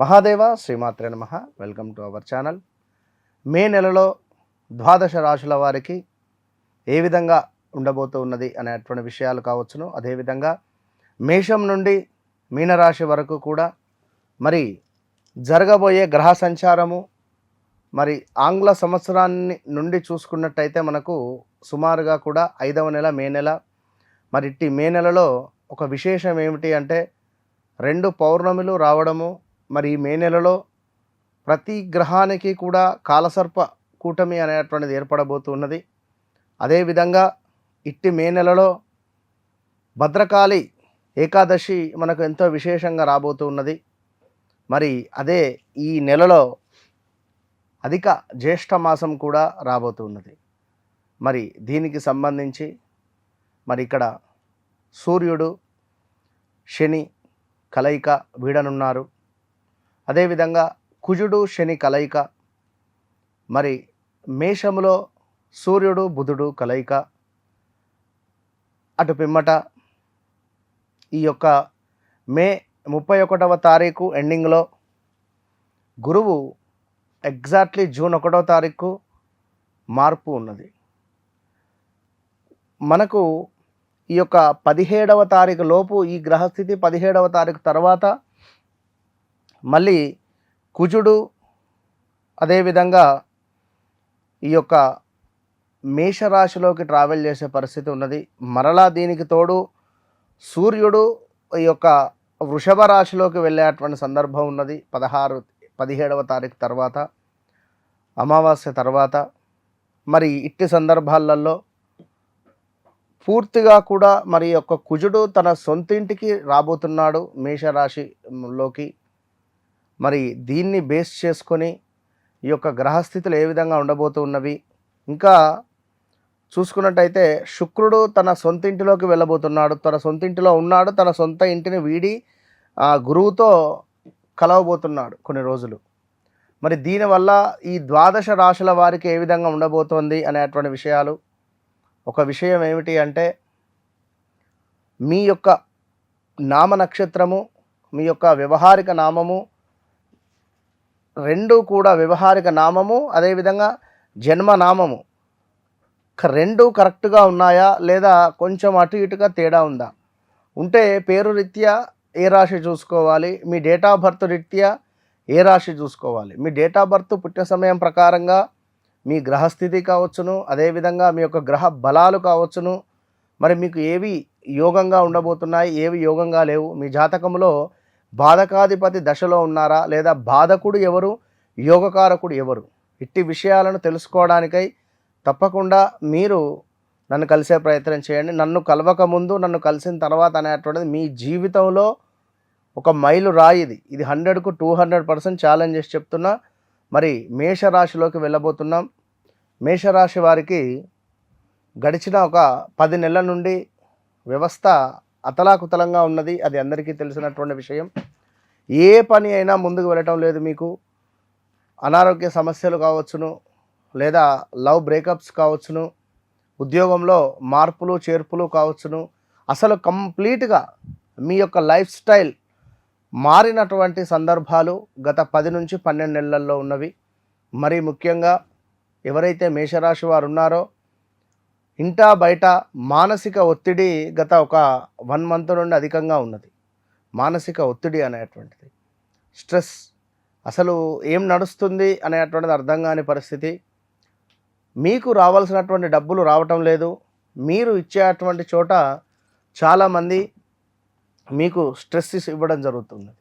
మహాదేవ శ్రీమాత్రే నమః. Welcome to our channel. May నెలలో ద్వాదశ రాశుల వారికి ఏ విధంగా ఉండబోతూ ఉన్నది అనేటువంటి విషయాలు కావచ్చును. అదేవిధంగా మేషం నుండి మీనరాశి వరకు కూడా మరి జరగబోయే గ్రహ సంచారము మరి ఆంగ్ల సంవత్సరాన్ని నుండి చూసుకున్నట్టయితే మనకు సుమారుగా కూడా 5వ నెల మే నెల. మరి ఇట్టి మే నెలలో ఒక విశేషం ఏమిటి అంటే 2 పౌర్ణమిలు రావడము. మరి ఈ మే నెలలో ప్రతి గ్రహానికి కూడా కాలసర్ప కూటమి అనేటువంటిది ఏర్పడబోతున్నది. అదేవిధంగా ఇట్టి మే నెలలో భద్రకాళి ఏకాదశి మనకు ఎంతో విశేషంగా రాబోతూ ఉన్నది. మరి అదే ఈ నెలలో అధిక జ్యేష్ఠ మాసం కూడా రాబోతూ ఉన్నది. మరి దీనికి సంబంధించి మరి ఇక్కడ సూర్యుడు శని కలయిక వీడనున్నారు. అదేవిధంగా కుజుడు శని కలయిక, మరి మేషములో సూర్యుడు బుధుడు కలయిక, అటు పిమ్మట ఈ యొక్క మే 31వ తారీఖు ఎండింగ్లో గురువు ఎగ్జాక్ట్లీ జూన్ 1వ తారీఖు మార్పు ఉన్నది. మనకు ఈ యొక్క 17వ తారీఖు లోపు ఈ గ్రహస్థితి, 17వ తారీఖు తర్వాత మళ్ళీ కుజుడు అదేవిధంగా ఈ యొక్క మేషరాశిలోకి ట్రావెల్ చేసే పరిస్థితి ఉన్నది. మరలా దీనికి తోడు సూర్యుడు ఈ యొక్క వృషభ రాశిలోకి వెళ్ళేటువంటి సందర్భం ఉన్నది 17వ తారీఖు తర్వాత, అమావాస్య తర్వాత. మరి ఇట్టి సందర్భాలలో పూర్తిగా కూడా మరి యొక్క కుజుడు తన సొంతింటికి రాబోతున్నాడు మేషరాశిలోకి. మరి దీన్ని బేస్ చేసుకొని ఈ యొక్క గ్రహస్థితులు ఏ విధంగా ఉండబోతూ ఉన్నవి, ఇంకా చూసుకున్నట్టయితే శుక్రుడు తన సొంతింటిలోకి వెళ్ళబోతున్నాడు. తన సొంతింటిలో ఉన్నాడు, తన సొంత ఇంటిని వీడి గురువుతో కలవబోతున్నాడు కొన్ని రోజులు. మరి దీనివల్ల ఈ ద్వాదశ రాశుల వారికి ఏ విధంగా ఉండబోతోంది అనేటువంటి విషయాలు. ఒక విషయం ఏమిటి అంటే మీ యొక్క నామ నక్షత్రము, మీ యొక్క వ్యవహారిక నామము రెండు కూడా, వ్యవహారిక నామము అదేవిధంగా జన్మనామము రెండు కరెక్ట్గా ఉన్నాయా లేదా కొంచెం అటు ఇటుగా తేడా ఉందా, ఉంటే పేరు రీత్యా ఏ రాశి చూసుకోవాలి, మీ డేట్ ఆఫ్ బర్త్ రీత్యా ఏ రాశి చూసుకోవాలి. మీ డేట్ ఆఫ్ బర్త్ పుట్టిన సమయం ప్రకారంగా మీ గ్రహస్థితి కావచ్చును, అదేవిధంగా మీ యొక్క గ్రహ బలాలు కావచ్చును. మరి మీకు ఏవి యోగంగా ఉండబోతున్నాయి, ఏవి యోగంగా లేవు, మీ జాతకంలో బాధకాధిపతి దశలో ఉన్నారా లేదా బాధకుడు ఎవరు, యోగకారకుడు ఎవరు, ఇట్టి విషయాలను తెలుసుకోవడానికై తప్పకుండా మీరు నన్ను కలిసే ప్రయత్నం చేయండి. నన్ను కలవక ముందు, నన్ను కలిసిన తర్వాత అనేటువంటిది మీ జీవితంలో ఒక మైలు రాయిది. ఇది 100కు 200% ఛాలెంజ్ చేసి చెప్తున్నా. మరి మేషరాశిలోకి వెళ్ళబోతున్నాం. మేషరాశి వారికి గడిచిన ఒక 10 నెలల నుండి వ్యవస్థ అతలాకుతలంగా ఉన్నది. అది అందరికీ తెలిసినటువంటి విషయం. ఏ పని అయినా ముందుకు వెళ్ళటం లేదు. మీకు అనారోగ్య సమస్యలు కావచ్చును, లేదా లవ్ బ్రేకప్స్ కావచ్చును, ఉద్యోగంలో మార్పులు చేర్పులు కావచ్చును. అసలు కంప్లీట్గా మీ యొక్క లైఫ్ స్టైల్ మారినటువంటి సందర్భాలు గత 10 నుంచి 12 నెలల్లో ఉన్నవి. మరి ముఖ్యంగా ఎవరైతే మేషరాశి వారు ఉన్నారో ఇంటా బయట మానసిక ఒత్తిడి గత ఒక 1 మంత్ నుండి అధికంగా ఉన్నది. మానసిక ఒత్తిడి అనేటువంటిది, స్ట్రెస్, అసలు ఏం నడుస్తుంది అనేటువంటిది అర్థం కాని పరిస్థితి. మీకు రావాల్సినటువంటి డబ్బులు రావటం లేదు. మీరు ఇచ్చేటువంటి చోట చాలామంది మీకు స్ట్రెస్ ఇవ్వడం జరుగుతుంది.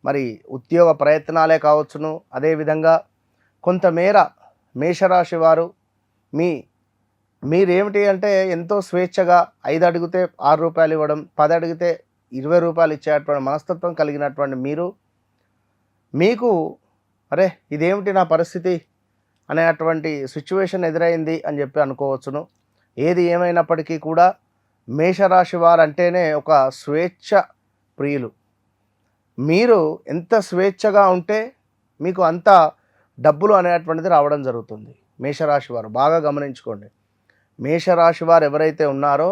మరి ఉద్యోగ ప్రయత్నాలే కావచ్చును. అదేవిధంగా కొంతమేర మేషరాశి వారు మీరేమిటి అంటే ఎంతో స్వేచ్ఛగా 5 అడిగితే 6 రూపాయలు ఇవ్వడం, 10 అడిగితే 20 రూపాయలు ఇచ్చేటువంటి మనస్తత్వం కలిగినటువంటి మీకు అరే ఇదేమిటి నా పరిస్థితి అనేటువంటి సిచ్యువేషన్ ఎదురైంది అని చెప్పి అనుకోవచ్చును. ఏది ఏమైనప్పటికీ కూడా మేషరాశి వారు అంటేనే ఒక స్వేచ్ఛ ప్రియులు. మీరు ఎంత స్వేచ్ఛగా ఉంటే మీకు అంత డబ్బులు అనేటువంటిది రావడం జరుగుతుంది. మేషరాశి వారు బాగా గమనించుకోండి. మేషరాశి వారు ఎవరైతే ఉన్నారో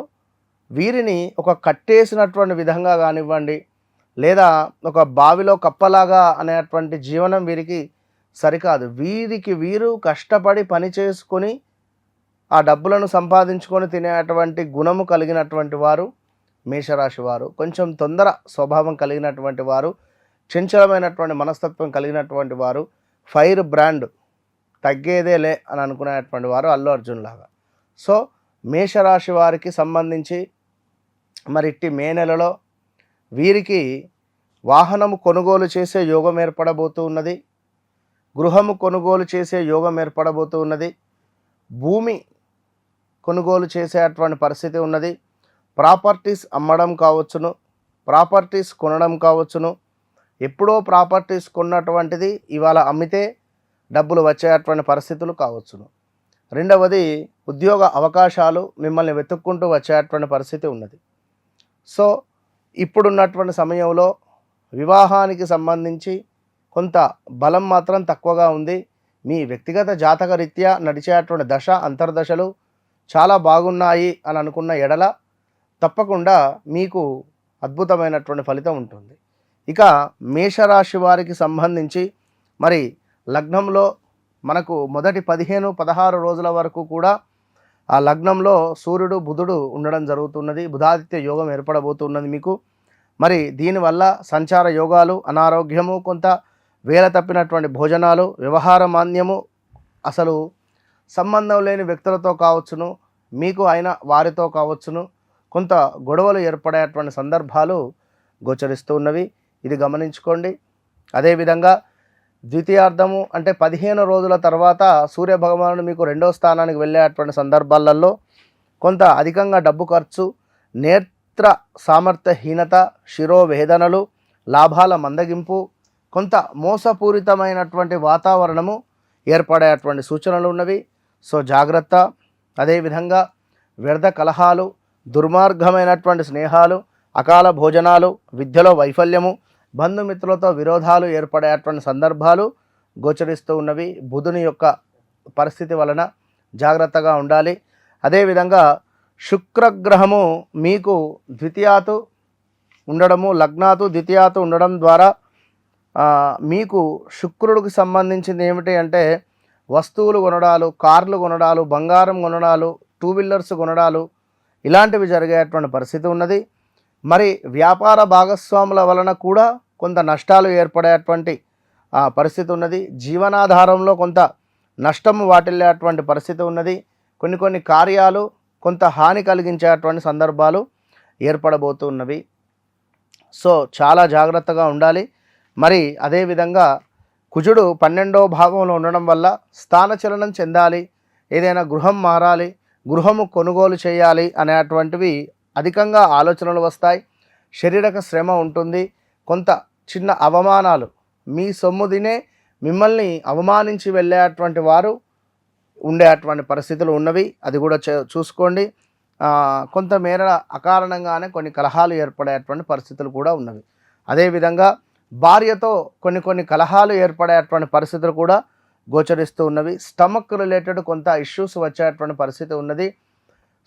వీరిని ఒక కట్టేసినటువంటి విధంగా కానివ్వండి, లేదా ఒక బావిలో కప్పలాగా అనేటువంటి జీవనం వీరికి సరికాదు. వీరికి వీరు కష్టపడి పని చేసుకొని ఆ డబ్బులను సంపాదించుకొని తినేటువంటి గుణము కలిగినటువంటి వారు మేషరాశి వారు. కొంచెం తొందర స్వభావం కలిగినటువంటి వారు, చంచలమైనటువంటి మనస్తత్వం కలిగినటువంటి వారు, ఫైర్ బ్రాండ్ తగ్గేదేలే అని అనుకునేటువంటి వారు అల్లు అర్జున్ లాగా. సో మేషరాశి వారికి సంబంధించి మరి ఇట్టి మే నెలలో వీరికి వాహనము కొనుగోలు చేసే యోగం ఏర్పడబోతూ ఉన్నది. గృహము కొనుగోలు చేసే యోగం ఏర్పడబోతూ ఉన్నది. భూమి కొనుగోలు చేసేటువంటి పరిస్థితి ఉన్నది. ప్రాపర్టీస్ అమ్మడం కావచ్చును, ప్రాపర్టీస్ కొనడం కావచ్చును. ఎప్పుడో ప్రాపర్టీస్ కొన్నటువంటిది ఇవాళ అమ్మితే డబ్బులు వచ్చేటువంటి పరిస్థితులు కావచ్చును. రెండవది, ఉద్యోగ అవకాశాలు మిమ్మల్ని వెతుక్కుంటూ వచ్చేటువంటి పరిస్థితి ఉన్నది. సో ఇప్పుడున్నటువంటి సమయంలో వివాహానికి సంబంధించి కొంత బలం మాత్రం తక్కువగా ఉంది. మీ వ్యక్తిగత జాతక రీత్యా నడిచేటువంటి దశ అంతర్దశలు చాలా బాగున్నాయి అని అనుకున్న ఎడల తప్పకుండా మీకు అద్భుతమైనటువంటి ఫలితం ఉంటుంది. ఇక మేషరాశి వారికి సంబంధించి మరి లగ్నంలో మనకు మొదటి 15-16 రోజుల వరకు కూడా ఆ లగ్నంలో సూర్యుడు బుధుడు ఉండడం జరుగుతున్నది. బుధాదిత్య యోగం ఏర్పడబోతున్నది మీకు. మరి దీనివల్ల సంచార యోగాలు, అనారోగ్యము, కొంత వేల తప్పినటువంటి భోజనాలు, వ్యవహార మాన్యము, అసలు సంబంధం లేని వ్యక్తులతో కావచ్చును, మీకు అయిన వారితో కావచ్చును, కొంత గొడవలు ఏర్పడేటువంటి సందర్భాలు గోచరిస్తూ ఉన్నవి. ఇది గమనించుకోండి. అదేవిధంగా ద్వితీయార్థము అంటే 15 రోజుల తర్వాత సూర్యభగవానుడు మీకు 2వ స్థానానికి వెళ్ళేటువంటి సందర్భాలలో కొంత అధికంగా డబ్బు ఖర్చు, నేత్ర సామర్థ్యహీనత, శిరోవేదనలు, లాభాల మందగింపు, కొంత మోసపూరితమైనటువంటి వాతావరణము ఏర్పడేటువంటి సూచనలు ఉన్నవి. సో జాగ్రత్త. అదేవిధంగా వ్యర్థ కలహాలు, దుర్మార్గమైనటువంటి స్నేహాలు, అకాల భోజనాలు, విద్యలో వైఫల్యము, బంధుమిత్రులతో విరోధాలు ఏర్పడేటువంటి సందర్భాలు గోచరిస్తూ ఉన్నవి. బుధుని యొక్క పరిస్థితి వలన జాగ్రత్తగా ఉండాలి. అదేవిధంగా శుక్రగ్రహము మీకు ద్వితీయాతు ఉండడము, లగ్నాతు ద్వితీయాతు ఉండడం ద్వారా మీకు శుక్రుడికి సంబంధించింది ఏమిటి అంటే వస్తువులు కొనడాలు, కార్లు కొనడాలు, బంగారం కొనడాలు, 2 వీలర్స్ కొనడాలు ఇలాంటివి జరిగేటువంటి పరిస్థితి ఉన్నది. మరి వ్యాపార భాగస్వాముల వలన కూడా కొంత నష్టాలు ఏర్పడేటువంటి పరిస్థితి ఉన్నది. జీవనాధారంలో కొంత నష్టము వాటిల్లేటువంటి పరిస్థితి ఉన్నది. కొన్ని కార్యాలు కొంత హాని కలిగించేటువంటి సందర్భాలు ఏర్పడబోతున్నవి. సో చాలా జాగ్రత్తగా ఉండాలి. మరి అదేవిధంగా కుజుడు 12వ భావంలో ఉండడం వల్ల స్థానచలనం చెందాలి, ఏదైనా గృహం మారాలి, గృహము కొనుగోలు చేయాలి అనేటువంటివి అధికంగా ఆలోచనలు వస్తాయి. శారీరక శ్రమ ఉంటుంది. కొంత చిన్న అవమానాలు, మీ సొమ్ము తినే మిమ్మల్ని అవమానించి వెళ్ళేటువంటి వారు ఉండేటువంటి పరిస్థితులు ఉన్నవి. అది కూడా చూసుకోండి. కొంతమేర అకారణంగానే కొన్ని కలహాలు ఏర్పడేటువంటి పరిస్థితులు కూడా ఉన్నవి. అదేవిధంగా భార్యతో కొన్ని కలహాలు ఏర్పడేటువంటి పరిస్థితులు కూడా గోచరిస్తూ ఉన్నవి. స్టమక్ రిలేటెడ్ కొంత ఇష్యూస్ వచ్చేటువంటి పరిస్థితి ఉన్నది.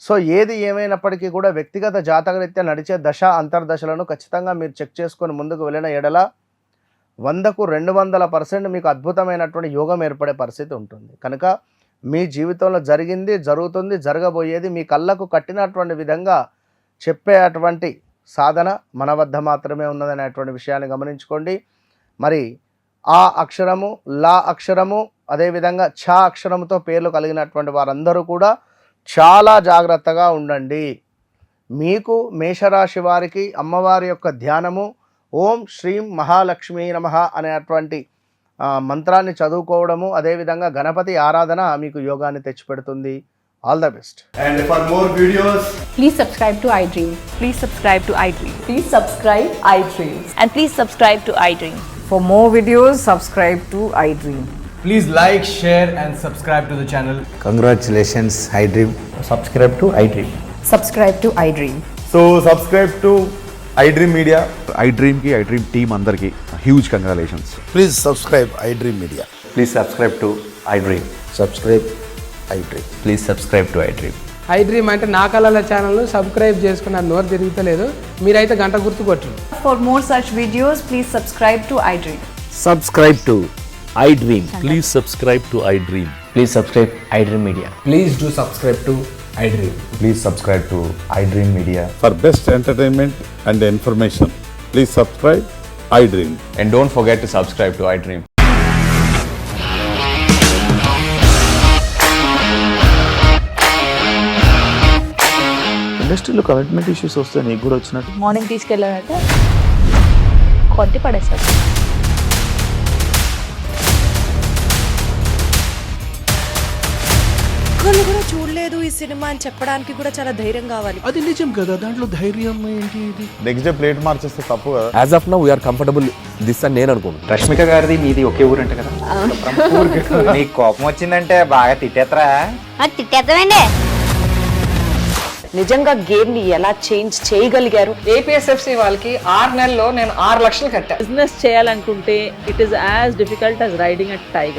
సో ఏది ఏమైనప్పటికీ కూడా వ్యక్తిగత జాతకరీత్యా నడిచే దశ అంతర్దశలను ఖచ్చితంగా మీరు చెక్ చేసుకొని ముందుకు వెళ్ళిన ఎడల 100కు 200% మీకు అద్భుతమైనటువంటి యోగం ఏర్పడే పరిస్థితి ఉంటుంది. కనుక మీ జీవితంలో జరిగింది, జరుగుతుంది, జరగబోయేది మీ కళ్ళకు కట్టినటువంటి విధంగా చెప్పేటువంటి సాధన మన వద్ద మాత్రమే ఉన్నదనేటువంటి విషయాన్ని గమనించుకోండి. మరి ఆ అక్షరము, లా అక్షరము, అదేవిధంగా ఛ అక్షరముతో పేర్లు కలిగినటువంటి వారందరూ కూడా చాలా జాగ్రత్తగా ఉండండి. మీకు మేషరాశి వారికి అమ్మవారి యొక్క ధ్యానము ఓం శ్రీం మహాలక్ష్మీ నమః అనేటువంటి మంత్రాన్ని చదువుకోవడము, అదేవిధంగా గణపతి ఆరాధన మీకు యోగాన్ని తెచ్చిపెడుతుంది. All the best. And for more videos, please subscribe to iDream. Please subscribe to iDream. Please subscribe iDream. And please subscribe to iDream. For more videos, subscribe to iDream. please like, share and subscribe to the channel. Congratulations, iDream. Subscribe to iDream. Subscribe to iDream. So subscribe to iDream Media. iDream ki iDream team andarki huge congratulations. Please subscribe iDream Media. Please subscribe to iDream. Subscribe iDream. Please subscribe to iDream. I dream అంటే నా కళల ఛానల్ను subscribe చేసుకున్న నోరు తిరుగుతలేదు. మీరైతే గంట గుర్తు కొట్టండి. For more such videos, please subscribe to iDream. Subscribe to iDream. Please subscribe to iDream. Please subscribe iDream Media. Please do subscribe to I dream. Please subscribe to iDream Media. For best entertainment and information, please subscribe iDream. And don't forget to subscribe to iDream. ఇండస్ట్రీలో commitment issues వస్తే నీకు కూడా వచ్చినట్టు morning తీసుకెళ్ళాలంటే కొట్టి పడేస్తారు. ఒక్కళ్ళు కూడా చూడలేదు ఈ సినిమా అని చెప్పడానికి కూడా చాలా ధైర్యం కావాలి. అది నిజం కదా, దాంట్లో ధైర్యం ఏంటి? ఇది నెక్స్ట్ డే ప్లేట్ మార్చేస్తే తప్పు కదా. As of now we're comfortable this అని నేను అనుకుంటున్నాను. రష్మిక గారిది మీది ఒకే ఊరు అంట కదా. నీకు కోపం వచ్చిందంటే బాగా తిట్టేత్తరా? తిట్టేద్దామండి. నిజంగా గేమ్ ని ఎలా చేంజ్ చేయగలిగారు? ఏపీఎస్ఎఫ్సి వాళ్ళకి 6 నెలల్లో నేను 6 లక్షలు కట్టా. బిజినెస్ చేయాలనుకుంటే it is as difficult as riding a tiger.